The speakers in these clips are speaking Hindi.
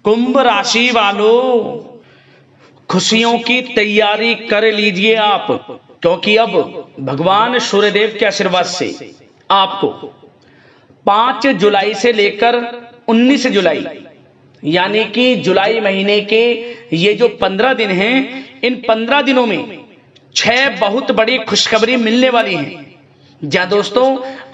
कुंभ राशि वालों, खुशियों की तैयारी कर लीजिए आप, क्योंकि अब भगवान सूर्यदेव के आशीर्वाद से आपको 5 जुलाई से लेकर 19 जुलाई यानी कि जुलाई महीने के ये जो 15 दिन हैं, इन 15 दिनों में 6 बहुत बड़ी खुशखबरी मिलने वाली है। जहां दोस्तों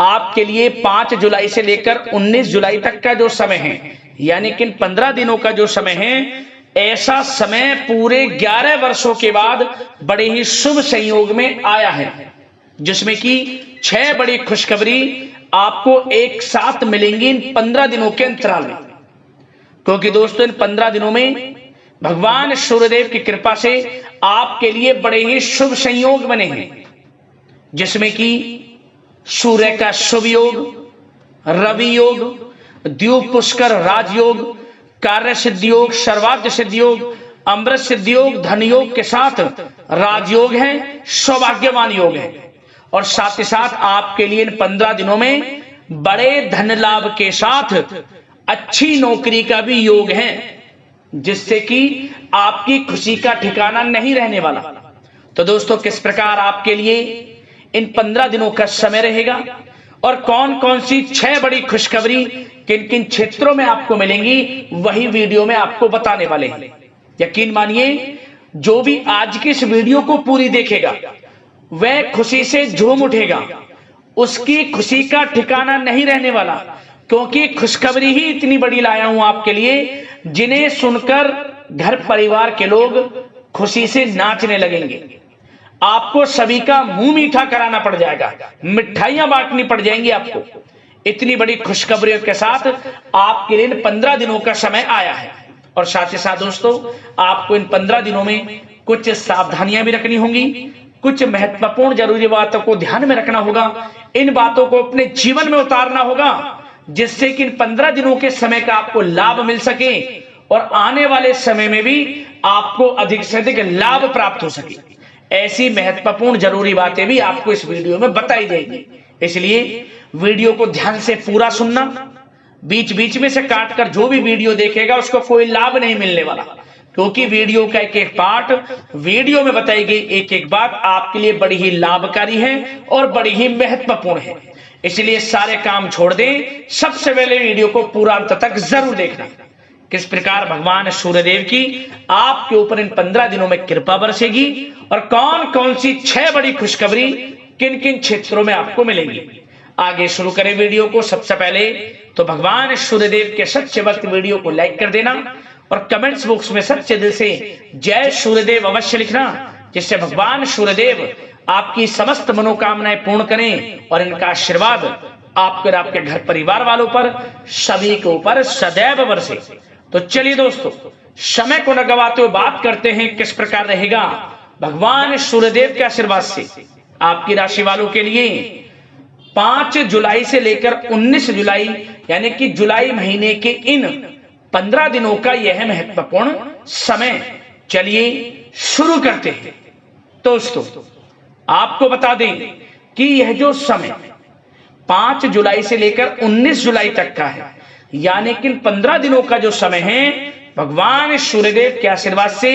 आपके लिए 5 जुलाई से लेकर 19 जुलाई तक का जो समय है, यानी कि इन 15 दिनों का जो समय है, ऐसा समय पूरे 11 वर्षों के बाद बड़े ही शुभ संयोग में आया है, जिसमें कि 6 बड़ी खुशखबरी आपको एक साथ मिलेंगी इन 15 दिनों के अंतराल में। क्योंकि दोस्तों इन 15 दिनों में भगवान सूर्यदेव की कृपा से आपके लिए बड़े ही शुभ संयोग बने हैं, जिसमें कि सूर्य का शुभ योग, रवि योग, द्यूप पुष्कर राजयोग, कार्य सिद्धि योग, सर्वार्थ सिद्धि योग, अमृत सिद्धि योग, धन योग के साथ राजयोग है, सौभाग्यवान योग है। और साथ ही साथ आपके लिए इन 15 दिनों में बड़े धन लाभ के साथ अच्छी नौकरी का भी योग है, जिससे कि आपकी खुशी का ठिकाना नहीं रहने वाला। तो दोस्तों किस प्रकार आपके लिए इन 15 दिनों का समय रहेगा और कौन कौन सी 6 बड़ी खुशखबरी किन किन क्षेत्रों में आपको मिलेंगी, वही वीडियो में आपको बताने वाले हैं। यकीन मानिए, जो भी आज की इस वीडियो को पूरी देखेगा वह खुशी से झूम उठेगा, उसकी खुशी का ठिकाना नहीं रहने वाला, क्योंकि खुशखबरी ही इतनी बड़ी लाया हूं आपके लिए, जिन्हें सुनकर घर परिवार के लोग खुशी से नाचने लगेंगे। आपको सभी का मुंह मीठा कराना पड़ जाएगा, मिठाइयां बांटनी पड़ जाएंगी आपको। इतनी बड़ी खुशखबरियों के साथ आपके लिए 15 दिनों का समय आया है। और साथ ही साथ दोस्तों आपको इन 15 दिनों में कुछ सावधानियां भी रखनी होंगी, कुछ महत्वपूर्ण जरूरी बातों को ध्यान में रखना होगा, इन बातों को अपने जीवन में उतारना होगा, जिससे कि इन 15 दिनों के समय का आपको लाभ मिल सके और आने वाले समय में भी आपको अधिक से अधिक लाभ प्राप्त हो सके। ऐसी महत्वपूर्ण जरूरी बातें भी आपको इस वीडियो में बताई जाएगी, इसलिए वीडियो को ध्यान से पूरा सुनना। बीच बीच में से काटकर जो भी वीडियो देखेगा उसको कोई लाभ नहीं मिलने वाला, क्योंकि वीडियो का एक एक पार्ट, वीडियो में बताई गई एक एक बात आपके लिए बड़ी ही लाभकारी है और बड़ी ही महत्वपूर्ण है। इसलिए सारे काम छोड़ दें, सबसे पहले वीडियो को पूरा अंत तक जरूर देखना। किस प्रकार भगवान सूर्यदेव की आपके ऊपर इन 15 दिनों में कृपा बरसेगी और कौन कौन सी 6 बड़ी खुशखबरी किन किन क्षेत्रों में आपको मिलेंगी। आगे शुरू करें वीडियो को। सबसे पहले तो भगवान सूर्यदेव के सच्चे भक्त वीडियो को लाइक कर देना और कमेंट्स बॉक्स में सच्चे दिल से जय सूर्यदेव अवश्य लिखना, जिससे भगवान सूर्यदेव आपकी समस्त मनोकामनाएं पूर्ण करें और इनका आशीर्वाद आपके और आपके घर परिवार वालों पर, सभी के ऊपर सदैव बरसे। तो चलिए दोस्तों, समय को न गवाते हुए बात करते हैं किस प्रकार रहेगा भगवान सूर्यदेव के आशीर्वाद से आपकी राशि वालों के लिए 5 जुलाई से लेकर 19 जुलाई यानी कि जुलाई महीने के इन 15 दिनों का यह महत्वपूर्ण समय। चलिए शुरू करते हैं। दोस्तों आपको बता दें कि यह जो समय 5 जुलाई से लेकर 19 जुलाई तक का है, यानी कि 15 दिनों का जो समय है, भगवान सूर्यदेव के आशीर्वाद से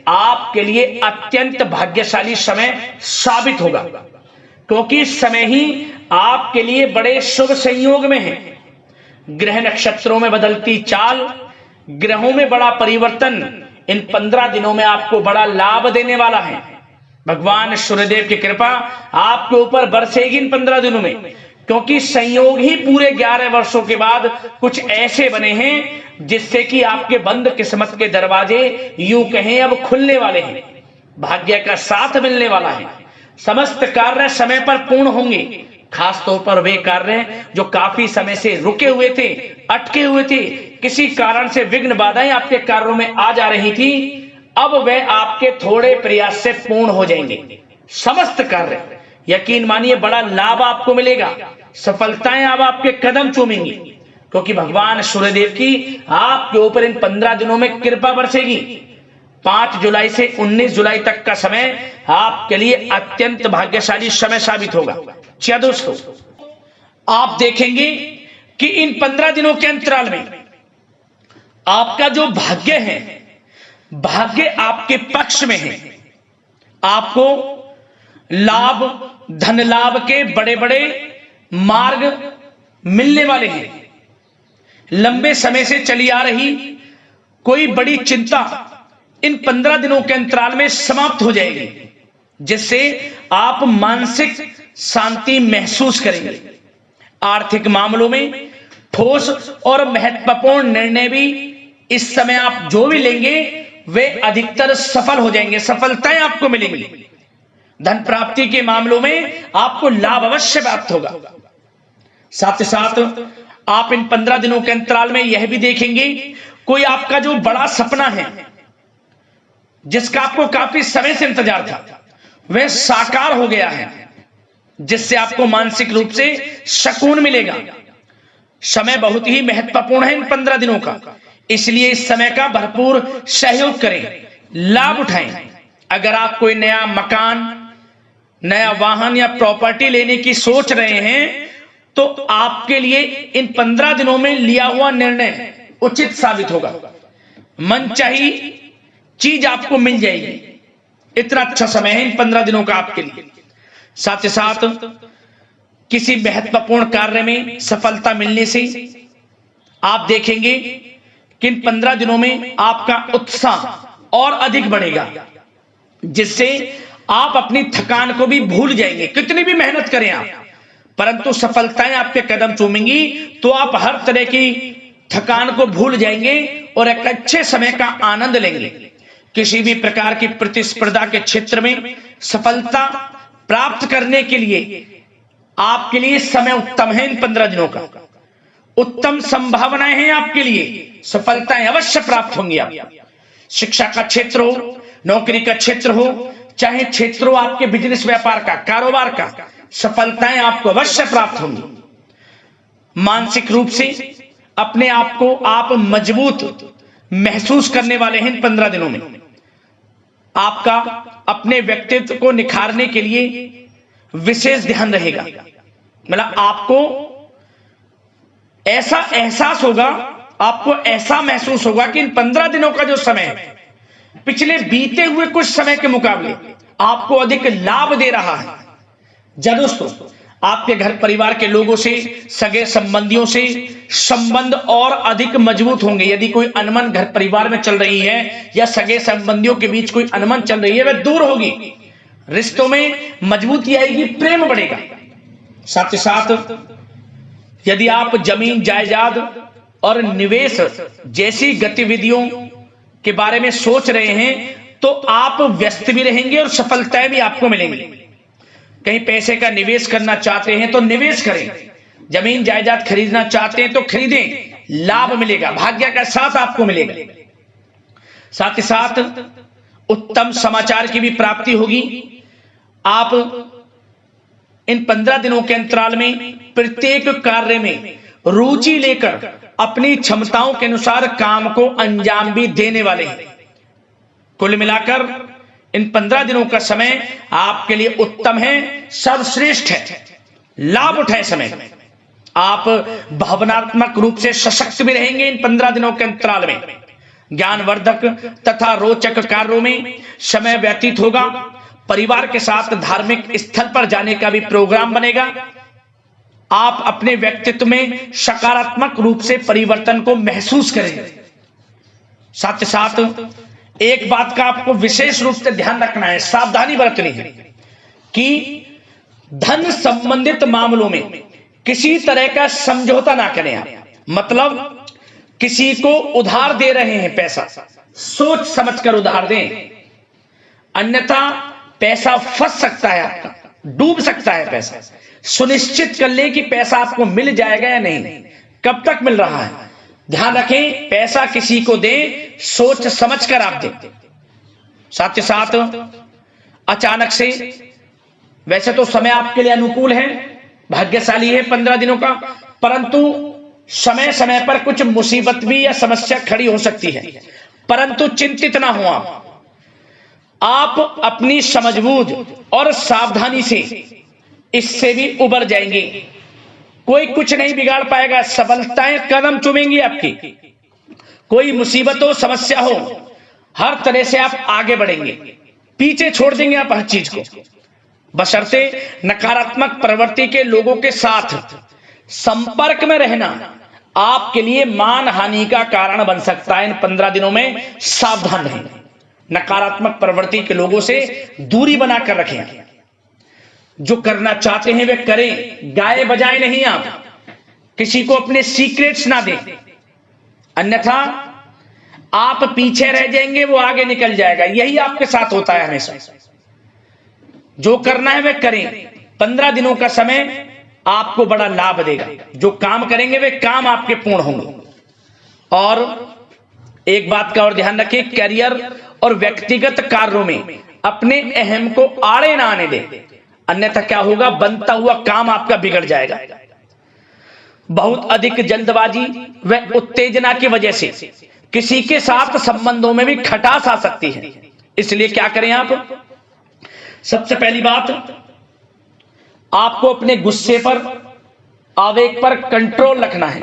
आपके लिए अत्यंत भाग्यशाली समय साबित होगा, क्योंकि इस समय ही आपके लिए बड़े शुभ संयोग में है। ग्रह नक्षत्रों में बदलती चाल, ग्रहों में बड़ा परिवर्तन इन 15 दिनों में आपको बड़ा लाभ देने वाला है। भगवान सूर्यदेव की कृपा आपके ऊपर बरसेगी इन 15 दिनों में, क्योंकि संयोग ही पूरे 11 वर्षों के बाद कुछ ऐसे बने हैं जिससे कि आपके बंद किस्मत के दरवाजे यूं कहें अब खुलने वाले हैं। भाग्य का साथ मिलने वाला है। समस्त कार्य समय पर पूर्ण होंगे, खासतौर पर वे कार्य जो काफी समय से रुके हुए थे, अटके हुए थे, किसी कारण से विघ्न बाधाएं आपके कार्यों में आ जा रही थी, अब वह आपके थोड़े प्रयास से पूर्ण हो जाएंगे। समस्त कार्य यकीन मानिए बड़ा लाभ आपको मिलेगा, सफलताएं अब आपके कदम चूमेंगी, क्योंकि भगवान सूर्यदेव की आपके ऊपर इन 15 दिनों में कृपा बरसेगी। 5 जुलाई से 19 जुलाई तक का समय आपके लिए अत्यंत भाग्यशाली समय साबित होगा। क्या दोस्तों, आप देखेंगे कि इन 15 दिनों के अंतराल में आपका जो भाग्य है, भाग्य आपके पक्ष में है। आपको लाभ, धन लाभ के बड़े बड़े मार्ग मिलने वाले हैं। लंबे समय से चली आ रही कोई बड़ी चिंता इन 15 दिनों के अंतराल में समाप्त हो जाएगी, जिससे आप मानसिक शांति महसूस करेंगे। आर्थिक मामलों में ठोस और महत्वपूर्ण निर्णय भी इस समय आप जो भी लेंगे वे अधिकतर सफल हो जाएंगे, सफलताएं आपको मिलेंगी। धन प्राप्ति के मामलों में आपको लाभ अवश्य प्राप्त होगा। साथ ही साथ आप इन 15 दिनों के अंतराल में यह भी देखेंगे, कोई आपका जो बड़ा सपना है, जिसका आपको काफी समय से इंतजार था, वह साकार हो गया है, जिससे आपको मानसिक रूप से सुकून मिलेगा। समय बहुत ही महत्वपूर्ण है इन 15 दिनों का, इसलिए इस समय का भरपूर सहयोग करें, लाभ उठाएं। अगर आप कोई नया मकान, नया वाहन या प्रॉपर्टी लेने की सोच रहे हैं, तो आपके लिए इन 15 दिनों में लिया हुआ निर्णय उचित साबित होगा। मनचाही चीज आपको मिल जाएगी। इतना अच्छा समय है इन 15 दिनों का आपके लिए। साथ ही साथ किसी महत्वपूर्ण कार्य में सफलता मिलने से आप देखेंगे कि इन 15 दिनों में आपका उत्साह और अधिक बढ़ेगा, जिससे आप अपनी थकान को भी भूल जाएंगे। कितनी भी मेहनत करें आप, परंतु सफलताएं आपके कदम चूमेंगी तो आप हर तरह की थकान को भूल जाएंगे और एक अच्छे समय का आनंद लेंगे। किसी भी प्रकार की प्रतिस्पर्धा के क्षेत्र में सफलता प्राप्त करने के लिए आपके लिए समय उत्तम है। इन 15 दिनों का उत्तम संभावनाएं हैं आपके लिए, सफलताएं अवश्य प्राप्त होंगी। आप शिक्षा का क्षेत्र हो, नौकरी का क्षेत्र हो, चाहे क्षेत्र हो आपके बिजनेस व्यापार का, कारोबार का, सफलताएं आपको अवश्य प्राप्त होंगी। मानसिक रूप से अपने आप को आप मजबूत महसूस करने वाले हैं इन 15 दिनों में। आपका अपने व्यक्तित्व को निखारने के लिए विशेष ध्यान रहेगा। मतलब आपको ऐसा एहसास होगा, आपको ऐसा महसूस होगा कि इन 15 दिनों का जो समय है, पिछले बीते हुए कुछ समय के मुकाबले आपको अधिक लाभ दे रहा है। जब दोस्तों आपके घर परिवार के लोगों से, सगे संबंधियों से संबंध और अधिक मजबूत होंगे। यदि कोई अनबन घर परिवार में चल रही है या सगे संबंधियों के बीच कोई अनबन चल रही है, वह दूर होगी, रिश्तों में मजबूती आएगी, प्रेम बढ़ेगा। साथ ही साथ यदि आप जमीन जायदाद और निवेश जैसी गतिविधियों के बारे में सोच रहे हैं, तो आप व्यस्त भी रहेंगे और सफलताएं भी आपको मिलेंगी। कहीं पैसे का निवेश करना चाहते हैं तो निवेश करें, जमीन जायदाद खरीदना चाहते हैं तो खरीदें, लाभ मिलेगा, भाग्य का साथ आपको मिलेगा। साथ ही साथ उत्तम समाचार की भी प्राप्ति होगी। आप इन 15 दिनों के अंतराल में प्रत्येक कार्य में रुचि लेकर अपनी क्षमताओं के अनुसार काम को अंजाम भी देने वाले हैं। कुल मिलाकर इन 15 दिनों का समय आपके लिए उत्तम है, सर्वश्रेष्ठ है। लाभ उठाएं समय में। आप भावनात्मक रूप से सशक्त भी रहेंगे इन 15 दिनों के अंतराल में। ज्ञानवर्धक तथा रोचक कार्यों में समय व्यतीत होगा। परिवार के साथ धार्मिक स्थल पर जाने का भी प्रोग्राम बनेगा। आप अपने व्यक्तित्व में सकारात्मक रूप से परिवर्तन को महसूस करेंगे। साथ ही साथ एक बात का आपको विशेष रूप से ध्यान रखना है, सावधानी बरतनी है कि धन संबंधित मामलों में किसी तरह का समझौता ना करें आप। मतलब किसी को उधार दे रहे हैं पैसा, सोच समझकर उधार दें, अन्यथा पैसा फंस सकता है, आपका डूब सकता है पैसा। सुनिश्चित कर लें कि पैसा आपको मिल जाएगा या नहीं, कब तक मिल रहा है। ध्यान रखें, पैसा किसी को दें, सोच समझकर आप दें। साथ ही साथ अचानक से, वैसे तो समय आपके लिए अनुकूल है, भाग्यशाली है 15 दिनों का, परंतु समय समय पर कुछ मुसीबत भी या समस्या खड़ी हो सकती है। परंतु चिंतित ना हो आप अपनी समझबूझ और सावधानी से इससे भी उबर जाएंगे। कोई कुछ नहीं बिगाड़ पाएगा, सफलताएं कदम चूमेंगी आपकी। कोई मुसीबत हो, समस्या हो, हर तरह से आप आगे बढ़ेंगे, पीछे छोड़ देंगे आप हर चीज को। बशर्ते नकारात्मक प्रवृत्ति के लोगों के साथ संपर्क में रहना आपके लिए मान हानि का कारण बन सकता है। इन 15 दिनों में सावधान रहें, नकारात्मक प्रवृत्ति के लोगों से दूरी बनाकर रखें। जो करना चाहते हैं वे करें, गाए बजाए नहीं, आप किसी को अपने सीक्रेट्स ना दें, अन्यथा आप पीछे रह जाएंगे, वो आगे निकल जाएगा। यही आपके साथ होता है हमेशा। जो करना है वे करें। 15 दिनों का समय आपको बड़ा लाभ देगा। जो काम करेंगे वे काम आपके पूर्ण होंगे। और एक बात का और ध्यान रखें, करियर और व्यक्तिगत कार्यों में अपने अहम को आड़े ना आने दें, अन्यथा क्या होगा, बनता हुआ काम आपका बिगड़ जाएगा। बहुत अधिक जल्दबाजी व उत्तेजना की वजह से किसी के साथ संबंधों में भी खटास आ सकती है। इसलिए क्या करें आप, सबसे पहली बात, आपको अपने गुस्से पर, आवेग पर कंट्रोल रखना है,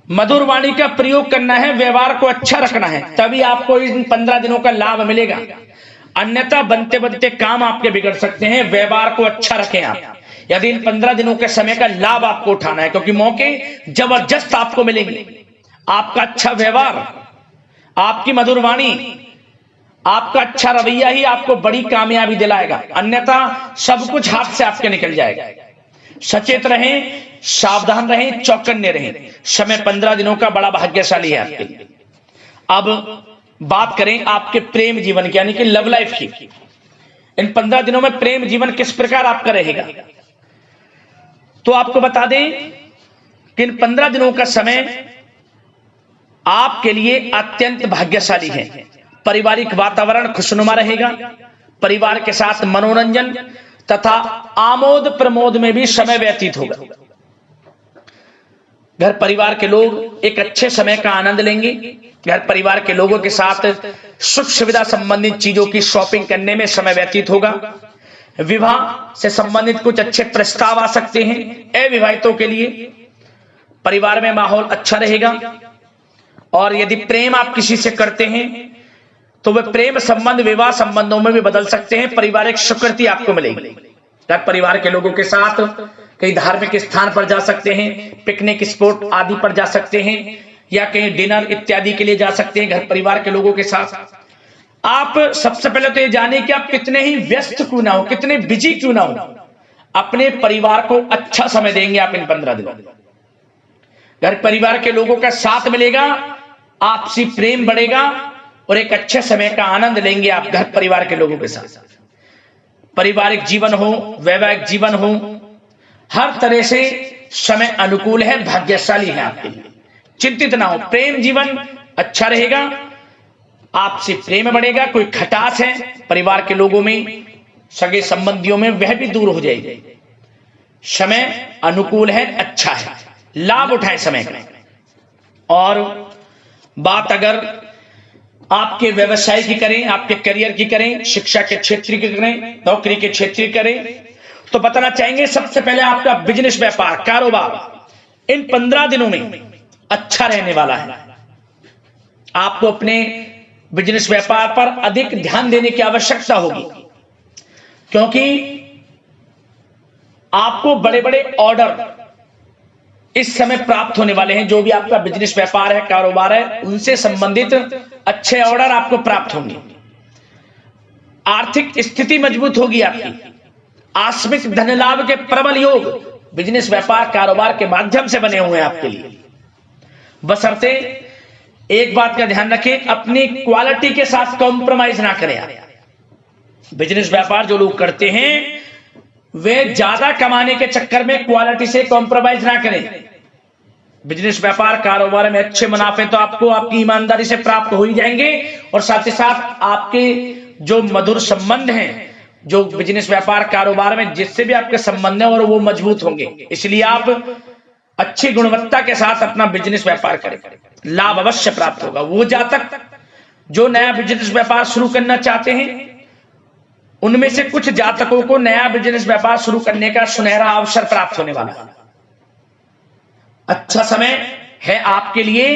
मधुर वाणी का प्रयोग करना है, व्यवहार को अच्छा रखना है, तभी आपको इन 15 दिनों का लाभ मिलेगा। अन्यथा बनते बनते काम आपके बिगड़ सकते हैं। व्यवहार को अच्छा रखें आप, यदि इन 15 दिनों के समय का लाभ आपको उठाना है, क्योंकि मौके जबरदस्त आपको मिलेंगे। आपका अच्छा व्यवहार, आपकी मधुर वाणी, आपका अच्छा रवैया ही आपको बड़ी कामयाबी दिलाएगा, अन्यथा सब कुछ हाथ से आपके निकल जाएगा। सचेत रहें, सावधान रहें, चौकन्ने रहें। समय 15 दिनों का बड़ा भाग्यशाली है आपके लिए। अब बात करें आपके प्रेम जीवन की, यानी कि लव लाइफ की। इन 15 दिनों में प्रेम जीवन किस प्रकार आपका रहेगा, तो आपको बता दें कि इन 15 दिनों का समय आपके लिए अत्यंत भाग्यशाली है। पारिवारिक वातावरण खुशनुमा रहेगा, परिवार के साथ मनोरंजन तथा आमोद प्रमोद में भी समय व्यतीत होगा। घर परिवार के लोग एक अच्छे समय का आनंद लेंगे। घर परिवार के लोगों के साथ सुख सुविधा संबंधित चीजों की शॉपिंग करने में समय व्यतीत होगा। विवाह से संबंधित कुछ अच्छे प्रस्ताव आ सकते हैं अविवाहितों के लिए। परिवार में माहौल अच्छा रहेगा। और यदि प्रेम आप किसी से करते हैं तो वह प्रेम संबंध विवाह संबंधों में भी बदल सकते हैं। पारिवारिक स्वीकृति आपको मिलेगी। घर परिवार के लोगों के साथ कहीं धार्मिक स्थान पर जा सकते हैं, पिकनिक स्पॉट आदि पर जा सकते हैं, या कहीं डिनर इत्यादि के लिए जा सकते हैं घर परिवार के लोगों के साथ। आप सबसे पहले तो ये जाने कि आप कितने ही व्यस्त क्यों ना हो, कितने बिजी क्यों ना हो, अपने परिवार को अच्छा समय देंगे आप इन 15 दिनों। घर परिवार के लोगों का साथ मिलेगा, आपसी प्रेम बढ़ेगा और एक अच्छे समय का आनंद लेंगे आप घर परिवार के लोगों के साथ। पारिवारिक जीवन हो, वैवाहिक जीवन हो, हर तरह से समय अनुकूल है, भाग्यशाली है आपके लिए। चिंतित ना हो, प्रेम जीवन अच्छा रहेगा, आपसे प्रेम बढ़ेगा। कोई खटास है परिवार के लोगों में, सगे संबंधियों में, वह भी दूर हो जाएगी। समय अनुकूल है, अच्छा है, लाभ उठाएं समय का। और बात अगर आपके व्यवसाय की करें, आपके करियर की करें, शिक्षा के क्षेत्र की करें, नौकरी के क्षेत्र की करें, तो बताना चाहेंगे सबसे पहले आपका बिजनेस, व्यापार, कारोबार इन 15 दिनों में अच्छा रहने वाला है। आपको अपने बिजनेस व्यापार पर अधिक ध्यान देने की आवश्यकता होगी, क्योंकि आपको बड़े बड़े ऑर्डर इस समय प्राप्त होने वाले हैं। जो भी आपका बिजनेस व्यापार है, कारोबार है, उनसे संबंधित अच्छे ऑर्डर आपको प्राप्त होंगे। आर्थिक स्थिति मजबूत होगी आपकी। आकस्मिक धन लाभ के प्रबल योग बिजनेस व्यापार कारोबार के माध्यम से बने हुए हैं आपके लिए। बशर्ते एक बात का ध्यान रखें, अपनी क्वालिटी के साथ कॉम्प्रोमाइज ना करें आप। बिजनेस व्यापार जो लोग करते हैं वे ज्यादा कमाने के चक्कर में क्वालिटी से कॉम्प्रोमाइज ना करें। बिजनेस व्यापार कारोबार में अच्छे मुनाफे तो आपको आपकी ईमानदारी से प्राप्त हो ही जाएंगे, और साथ ही साथ आपके जो मधुर संबंध हैं, जो बिजनेस व्यापार कारोबार में जिससे भी आपके संबंध है, और वो मजबूत होंगे। इसलिए आप अच्छी गुणवत्ता के साथ अपना बिजनेस व्यापार करें, लाभ अवश्य प्राप्त होगा। वो जातक जो नया बिजनेस व्यापार शुरू करना चाहते हैं, उनमें से कुछ जातकों को नया बिजनेस व्यापार शुरू करने का सुनहरा अवसर प्राप्त होने वाला है। अच्छा समय है आपके लिए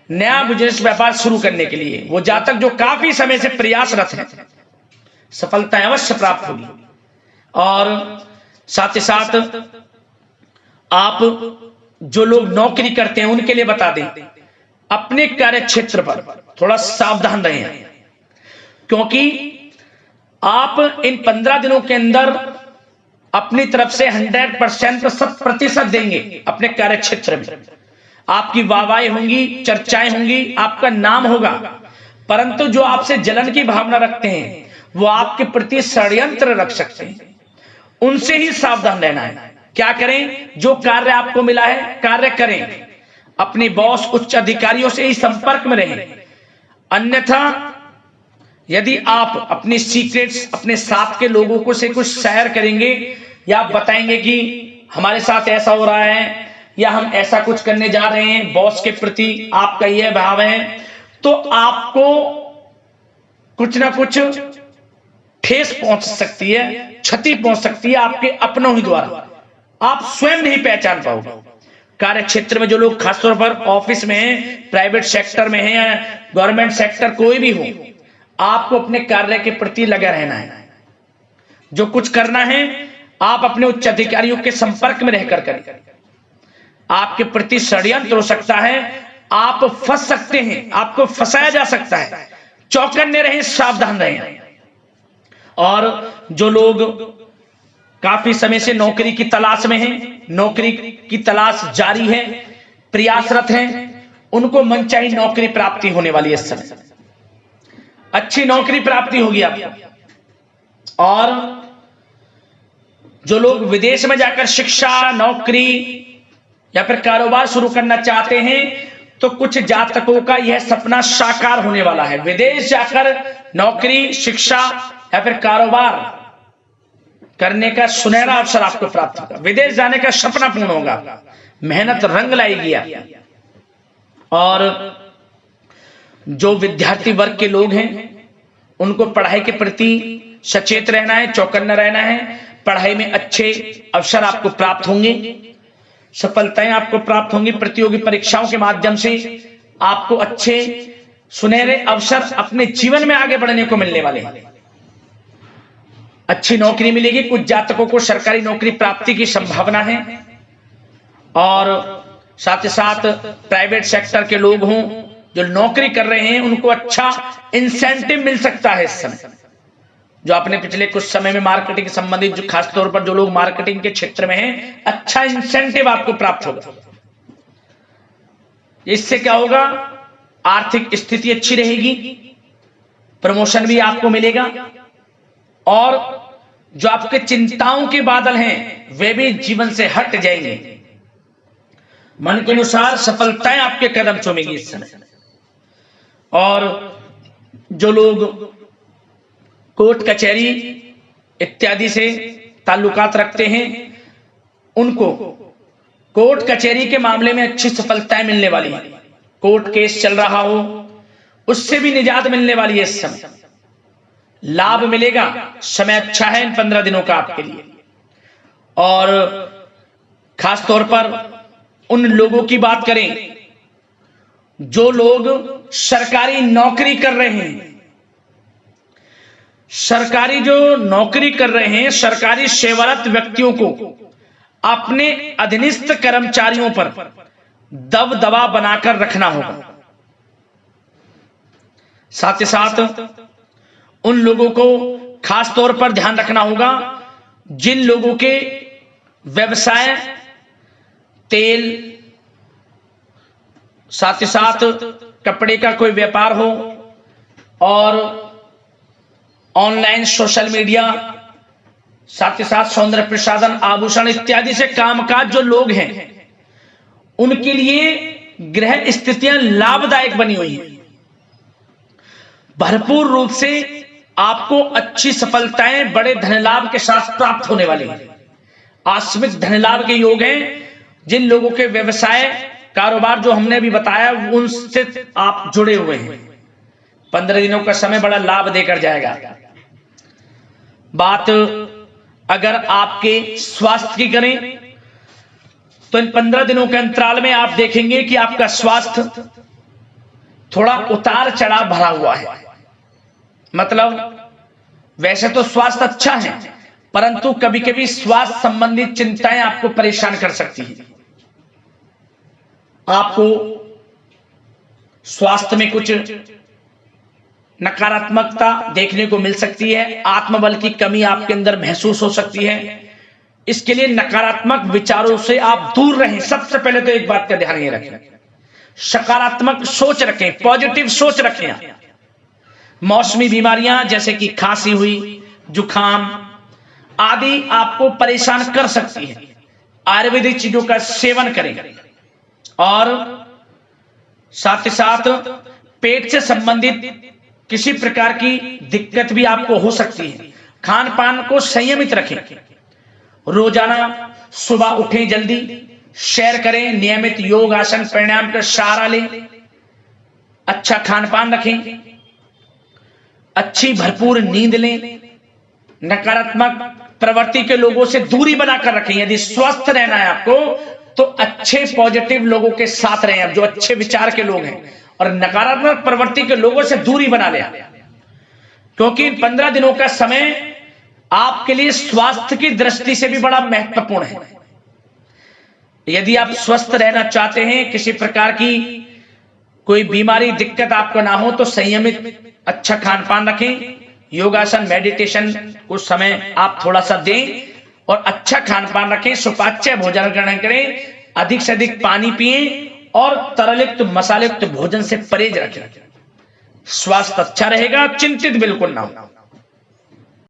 नया बिजनेस व्यापार शुरू करने के लिए वो जातक जो काफी समय से प्रयासरत हैं, सफलता अवश्य प्राप्त होगी। और साथ ही साथ आप जो लोग नौकरी करते हैं उनके लिए बता दें, अपने कार्य क्षेत्र पर थोड़ा सावधान रहें, क्योंकि आप इन 15 दिनों के अंदर अपनी तरफ से 100% 100% देंगे अपने कार्य क्षेत्र में। आपकी वाहवाही होंगी, चर्चाएं होंगी, आपका नाम होगा, परंतु जो आपसे जलन की भावना रखते हैं वो आपके प्रति षड्यंत्र रख सकते हैं, उनसे ही सावधान रहना है। क्या करें? जो कार्य आपको मिला है कार्य करें, अपने बॉस उच्च अधिकारियों से ही संपर्क में रहें। अन्यथा यदि आप अपने सीक्रेट्स अपने साथ के लोगों को से कुछ शेयर करेंगे या आप बताएंगे कि हमारे साथ ऐसा हो रहा है या हम ऐसा कुछ करने जा रहे हैं, बॉस के प्रति आपका यह भाव है, तो आपको कुछ ना कुछ ठेस पहुंच सकती है, क्षति पहुंच सकती है आपके अपनों ही द्वारा, आप स्वयं नहीं पहचान पाओगे। कार्य क्षेत्र में जो लोग खासतौर पर ऑफिस में हैं, प्राइवेट सेक्टर में हैं या गवर्नमेंट सेक्टर कोई भी हो, आपको अपने कार्य के प्रति लगा रहना है। जो कुछ करना है आप अपने उच्च अधिकारियों के संपर्क में रहकर करें। आपके प्रति षड्यंत्र हो सकता है, आप फंस सकते हैं, आपको फंसाया जा सकता है, चौकन्ने रहें, सावधान रहें। और जो लोग काफी समय से नौकरी की तलाश में हैं, नौकरी की तलाश जारी है, प्रयासरत हैं, उनको मनचाही नौकरी प्राप्ति होने वाली है। इस समय अच्छी नौकरी प्राप्ति होगी आपको। और जो लोग विदेश में जाकर शिक्षा, नौकरी या फिर कारोबार शुरू करना चाहते हैं, तो कुछ जातकों का यह सपना साकार होने वाला है। विदेश जाकर नौकरी, शिक्षा या फिर कारोबार करने का सुनहरा अवसर आपको प्राप्त होगा। विदेश जाने का सपना पूर्ण होगा, मेहनत रंग लाएगी आप। और जो विद्यार्थी वर्ग के लोग हैं उनको पढ़ाई के प्रति सचेत रहना है, चौकन्ना रहना है। पढ़ाई में अच्छे अवसर आपको प्राप्त होंगे, सफलताएं आपको प्राप्त होंगी। प्रतियोगी परीक्षाओं के माध्यम से आपको अच्छे सुनहरे अवसर अपने जीवन में आगे बढ़ने को मिलने वाले हैं। अच्छी नौकरी मिलेगी, कुछ जातकों को सरकारी नौकरी प्राप्ति की संभावना है। और साथ ही साथ प्राइवेट सेक्टर के लोग हों जो नौकरी कर रहे हैं, उनको अच्छा इंसेंटिव मिल सकता है इस समय। जो आपने पिछले कुछ समय में मार्केटिंग संबंधित, जो खासतौर पर जो लोग मार्केटिंग के क्षेत्र में हैं, अच्छा इंसेंटिव आपको प्राप्त होगा। इससे क्या होगा? आर्थिक स्थिति अच्छी रहेगी, प्रमोशन भी आपको मिलेगा, और जो आपके चिंताओं के बादल हैं वे भी जीवन से हट जाएंगे। मन के अनुसार सफलताएं आपके कदम चूमेगी इस समय। और जो लोग कोर्ट कचहरी इत्यादि से ताल्लुकात रखते हैं, उनको कोर्ट कचहरी के मामले में अच्छी सफलताएं मिलने वाली है। कोर्ट केस चल रहा हो उससे भी निजात मिलने वाली है। इस समय लाभ मिलेगा, समय अच्छा है इन 15 दिनों का आपके लिए। और खास तौर पर उन लोगों की बात करें जो लोग सरकारी नौकरी कर रहे हैं, सरकारी जो नौकरी कर रहे हैं, सरकारी सेवारत व्यक्तियों को अपने अधीनस्थ कर्मचारियों पर दबदबा बनाकर रखना होगा। साथ ही साथ उन लोगों को खास तौर पर ध्यान रखना होगा जिन लोगों के व्यवसाय तेल, साथ ही साथ कपड़े का कोई व्यापार हो, और ऑनलाइन सोशल मीडिया, साथ ही साथ सौंदर्य प्रसाधन, आभूषण इत्यादि से कामकाज जो लोग हैं, उनके लिए ग्रह स्थितियां लाभदायक बनी हुई हैं। भरपूर रूप से आपको अच्छी सफलताएं बड़े धनलाभ के साथ प्राप्त होने वाली हैं। आकस्मिक धनलाभ के योग हैं। जिन लोगों के व्यवसाय कारोबार जो हमने अभी बताया उनसे आप जुड़े हुए हैं, 15 दिनों का समय बड़ा लाभ देकर जाएगा। बात अगर आपके स्वास्थ्य की करें तो इन 15 दिनों के अंतराल में आप देखेंगे कि आपका स्वास्थ्य थोड़ा उतार चढ़ाव भरा हुआ है। मतलब वैसे तो स्वास्थ्य अच्छा है, परंतु कभी कभी स्वास्थ्य संबंधित चिंताएं आपको परेशान कर सकती हैं। आपको स्वास्थ्य में कुछ नकारात्मकता देखने को मिल सकती है, आत्मबल की कमी आपके अंदर महसूस हो सकती है। इसके लिए नकारात्मक विचारों से आप दूर रहें। सबसे पहले तो एक बात का ध्यान ये रखें, सकारात्मक सोच रखें, पॉजिटिव सोच रखें। मौसमी बीमारियां जैसे कि खांसी हुई, जुखाम आदि आपको परेशान कर सकती है। आयुर्वेदिक चीजों का सेवन करें और साथ ही साथ पेट से संबंधित किसी प्रकार की दिक्कत भी आपको हो सकती है। खान पान को संयमित रखें। रोजाना सुबह उठें, जल्दी सैर करें, नियमित योग आसन प्राणायाम का सहारा लें, अच्छा खान पान रखें, अच्छी भरपूर नींद लें, नकारात्मक प्रवृत्ति के लोगों से दूरी बनाकर रखें। यदि स्वस्थ रहना है आपको तो अच्छे पॉजिटिव लोगों के साथ रहें, अब जो अच्छे विचार के लोग हैं, और नकारात्मक प्रवृत्ति के लोगों से दूरी बना लें, क्योंकि 15 दिनों का समय आपके लिए स्वास्थ्य की दृष्टि से भी बड़ा महत्वपूर्ण है। यदि आप स्वस्थ रहना चाहते हैं, किसी प्रकार की कोई बीमारी दिक्कत आपको ना हो, तो संयमित अच्छा खान पान रखें, योगासन मेडिटेशन को समय आप थोड़ा सा दें और अच्छा खान पान रखें, सुपाच्य भोजन ग्रहण करें, अधिक से अधिक पानी पिएं और तरलयुक्त मसालेयुक्त भोजन से परहेज रखें। स्वास्थ्य अच्छा रहेगा, चिंतित बिल्कुल ना हो।